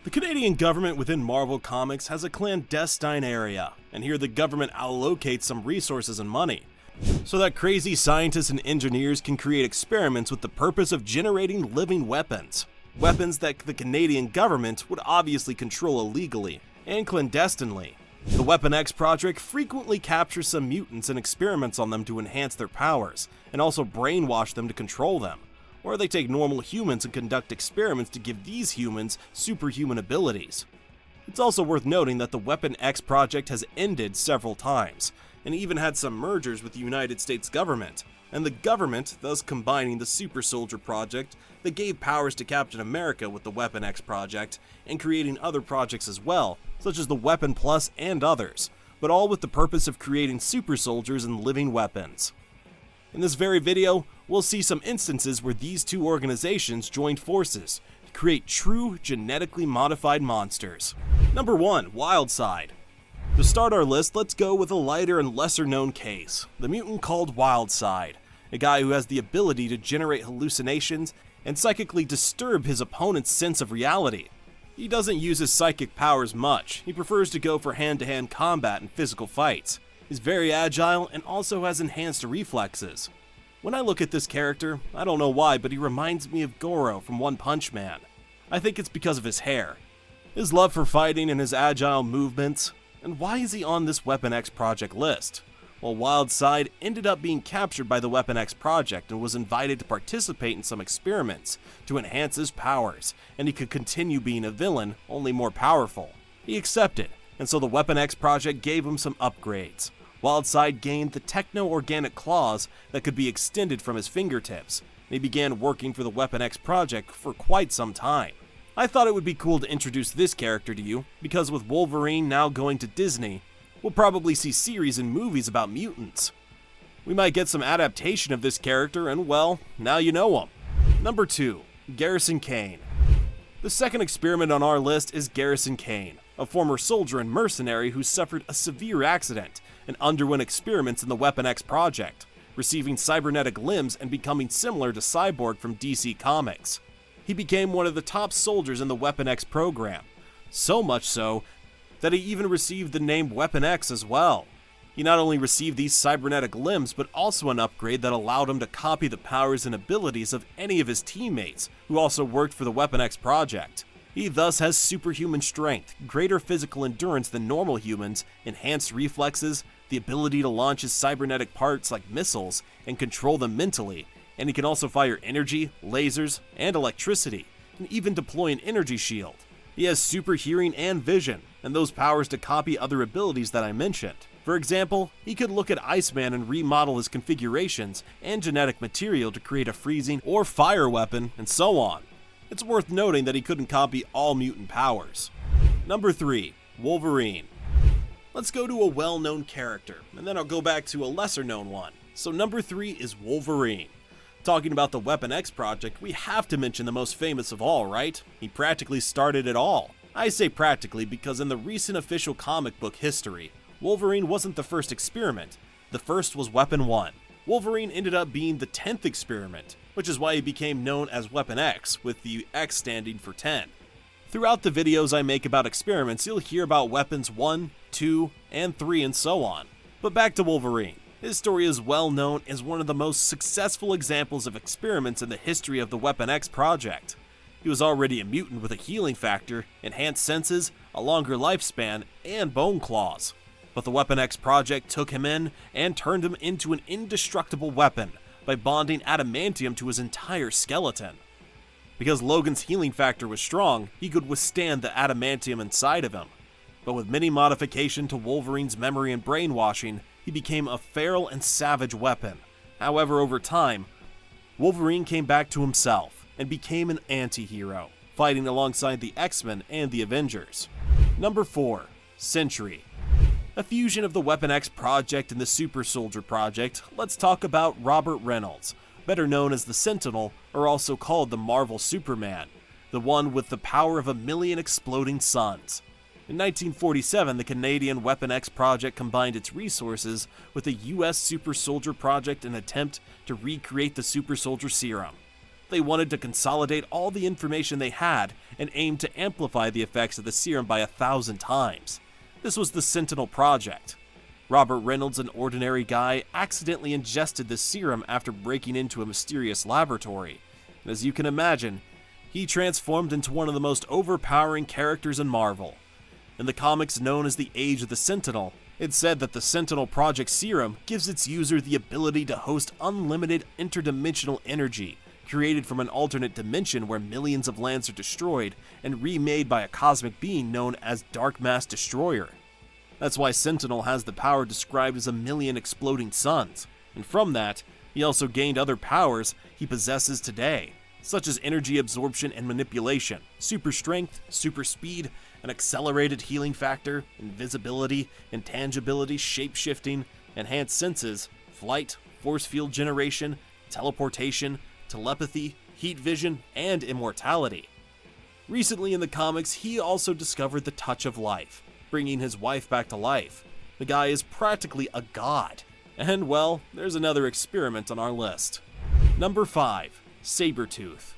The Canadian government within Marvel Comics has a clandestine area, and here the government allocates some resources and money, so that crazy scientists and engineers can create experiments with the purpose of generating living weapons. Weapons that the Canadian government would obviously control illegally and clandestinely. The Weapon X project frequently captures some mutants and experiments on them to enhance their powers, and also brainwash them to control them. Or they take normal humans and conduct experiments to give these humans superhuman abilities. It's also worth noting that the Weapon X project has ended several times, and even had some mergers with the United States government, and the government thus combining the Super Soldier project that gave powers to Captain America with the Weapon X project, and creating other projects as well, such as the Weapon Plus and others, but all with the purpose of creating super soldiers and living weapons. In this very video, we'll see some instances where these two organizations joined forces to create true genetically modified monsters. Number 1. Wildside. To start our list, let's go with a lighter and lesser known case, the mutant called Wildside, a guy who has the ability to generate hallucinations and psychically disturb his opponent's sense of reality. He doesn't use his psychic powers much, he prefers to go for hand-to-hand combat and physical fights. He's very agile and also has enhanced reflexes. When I look at this character, I don't know why, but he reminds me of Goro from One Punch Man. I think it's because of his hair, his love for fighting and his agile movements. And why is he on this Weapon X project list? Well, Wildside ended up being captured by the Weapon X project and was invited to participate in some experiments to enhance his powers, and he could continue being a villain, only more powerful. He accepted, and so the Weapon X project gave him some upgrades. Wildside gained the techno-organic claws that could be extended from his fingertips, and he began working for the Weapon X project for quite some time. I thought it would be cool to introduce this character to you, because with Wolverine now going to Disney, we'll probably see series and movies about mutants. We might get some adaptation of this character, and well, now you know him. Number 2. Garrison Kane. The second experiment on our list is Garrison Kane, a former soldier and mercenary who suffered a severe accident and underwent experiments in the Weapon X project, receiving cybernetic limbs and becoming similar to Cyborg from DC Comics. He became one of the top soldiers in the Weapon X program, so much so that he even received the name Weapon X as well. He not only received these cybernetic limbs, but also an upgrade that allowed him to copy the powers and abilities of any of his teammates who also worked for the Weapon X project. He thus has superhuman strength, greater physical endurance than normal humans, enhanced reflexes, the ability to launch his cybernetic parts like missiles and control them mentally, and he can also fire energy, lasers, and electricity, and even deploy an energy shield. He has super hearing and vision, and those powers to copy other abilities that I mentioned. For example, he could look at Iceman and remodel his configurations and genetic material to create a freezing or fire weapon, and so on. It's worth noting that he couldn't copy all mutant powers. Number 3. Wolverine. Let's go to a well-known character, and then I'll go back to a lesser-known one. So number 3 is Wolverine. Talking about the Weapon X project, we have to mention the most famous of all, right? He practically started it all. I say practically because in the recent official comic book history, Wolverine wasn't the first experiment. The first was Weapon 1. Wolverine ended up being the 10th experiment, which is why he became known as Weapon X, with the X standing for 10. Throughout the videos I make about experiments, you'll hear about Weapons 1, 2, and 3, and so on. But back to Wolverine. His story is well known as one of the most successful examples of experiments in the history of the Weapon X project. He was already a mutant with a healing factor, enhanced senses, a longer lifespan, and bone claws. But the Weapon X project took him in and turned him into an indestructible weapon by bonding adamantium to his entire skeleton. Because Logan's healing factor was strong, he could withstand the adamantium inside of him. But with many modification to Wolverine's memory and brainwashing, he became a feral and savage weapon. However, over time, Wolverine came back to himself and became an anti-hero, fighting alongside the X-Men and the Avengers. Number 4. Sentry. A fusion of the Weapon X project and the Super Soldier project, let's talk about Robert Reynolds, better known as the Sentinel, or also called the Marvel Superman, the one with the power of 1,000,000 exploding suns. In 1947, the Canadian Weapon X project combined its resources with the US Super Soldier project in an attempt to recreate the Super Soldier serum. They wanted to consolidate all the information they had and aimed to amplify the effects of the serum by 1,000 times. This was the Sentinel Project. Robert Reynolds, an ordinary guy, accidentally ingested the serum after breaking into a mysterious laboratory. And as you can imagine, he transformed into one of the most overpowering characters in Marvel. In the comics known as the Age of the Sentinel, it's said that the Sentinel Project serum gives its user the ability to host unlimited interdimensional energy, created from an alternate dimension where millions of lands are destroyed and remade by a cosmic being known as Dark Mass Destroyer. That's why Sentinel has the power described as 1,000,000 exploding suns, and from that, he also gained other powers he possesses today, such as energy absorption and manipulation, super strength, super speed, an accelerated healing factor, invisibility, intangibility, shape-shifting, enhanced senses, flight, force field generation, teleportation, telepathy, heat vision, and immortality. Recently in the comics, he also discovered the Touch of Life, bringing his wife back to life. The guy is practically a god. And well, there's another experiment on our list. Number 5. Sabertooth.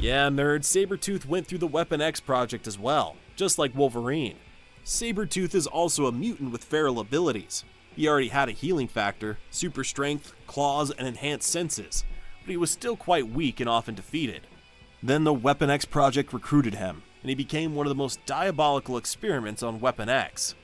Yeah, nerds, Sabertooth went through the Weapon X project as well, just like Wolverine. Sabertooth is also a mutant with feral abilities. He already had a healing factor, super strength, claws, and enhanced senses, but he was still quite weak and often defeated. Then the Weapon X project recruited him, and he became one of the most diabolical experiments on Weapon X.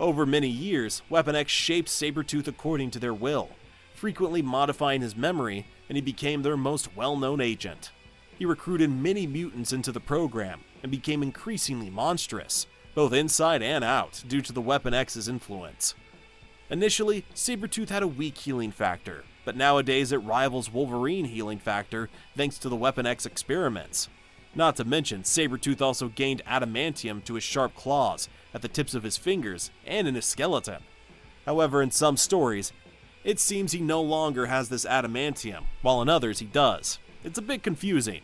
Over many years, Weapon X shaped Sabertooth according to their will, frequently modifying his memory, and he became their most well-known agent. He recruited many mutants into the program, and became increasingly monstrous, both inside and out, due to the Weapon X's influence. Initially, Sabertooth had a weak healing factor, but nowadays it rivals Wolverine healing factor thanks to the Weapon X experiments. Not to mention, Sabertooth also gained adamantium to his sharp claws, at the tips of his fingers, and in his skeleton. However, in some stories, it seems he no longer has this adamantium, while in others he does. It's a bit confusing.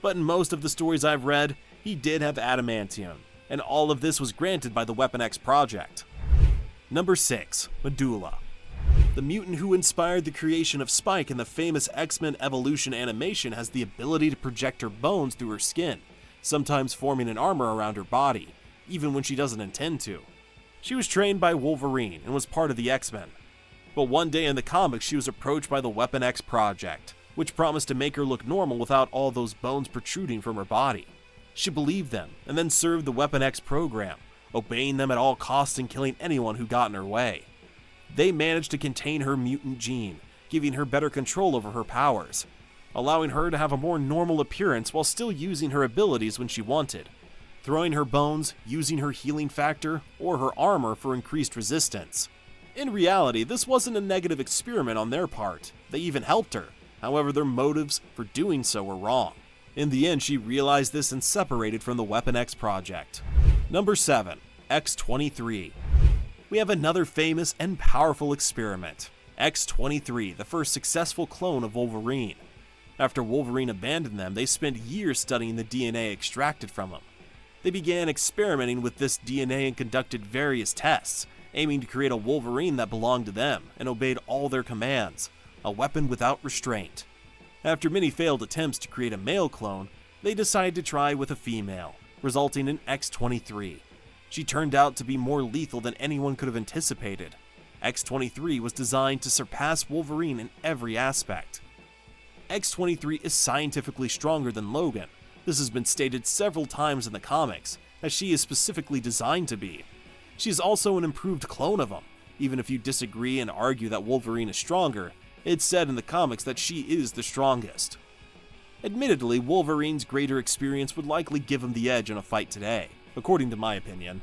But in most of the stories I've read, he did have adamantium, and all of this was granted by the Weapon X project. Number 6. Medulla. The mutant who inspired the creation of Spike in the famous X-Men Evolution animation has the ability to project her bones through her skin, sometimes forming an armor around her body, even when she doesn't intend to. She was trained by Wolverine and was part of the X-Men. But one day in the comics she was approached by the Weapon X project, which promised to make her look normal without all those bones protruding from her body. She believed them, and then served the Weapon X program, obeying them at all costs and killing anyone who got in her way. They managed to contain her mutant gene, giving her better control over her powers, allowing her to have a more normal appearance while still using her abilities when she wanted, throwing her bones, using her healing factor, or her armor for increased resistance. In reality, this wasn't a negative experiment on their part. They even helped her. However, their motives for doing so were wrong. In the end, she realized this and separated from the Weapon X project. Number 7. X-23. We have another famous and powerful experiment. X-23, the first successful clone of Wolverine. After Wolverine abandoned them, they spent years studying the DNA extracted from him. They began experimenting with this DNA and conducted various tests, aiming to create a Wolverine that belonged to them and obeyed all their commands, a weapon without restraint. After many failed attempts to create a male clone, they decided to try with a female, resulting in X-23. She turned out to be more lethal than anyone could have anticipated. X-23 was designed to surpass Wolverine in every aspect. X-23 is scientifically stronger than Logan. This has been stated several times in the comics, as she is specifically designed to be. She is also an improved clone of him. Even if you disagree and argue that Wolverine is stronger, it's said in the comics that she is the strongest. Admittedly, Wolverine's greater experience would likely give him the edge in a fight today, according to my opinion.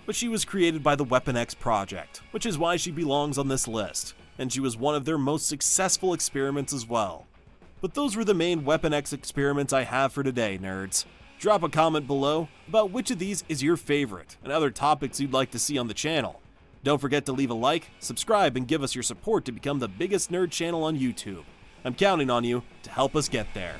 But she was created by the Weapon X project, which is why she belongs on this list, and she was one of their most successful experiments as well. But those were the main Weapon X experiments I have for today, nerds. Drop a comment below about which of these is your favorite, and other topics you'd like to see on the channel. Don't forget to leave a like, subscribe, and give us your support to become the biggest nerd channel on YouTube. I'm counting on you to help us get there.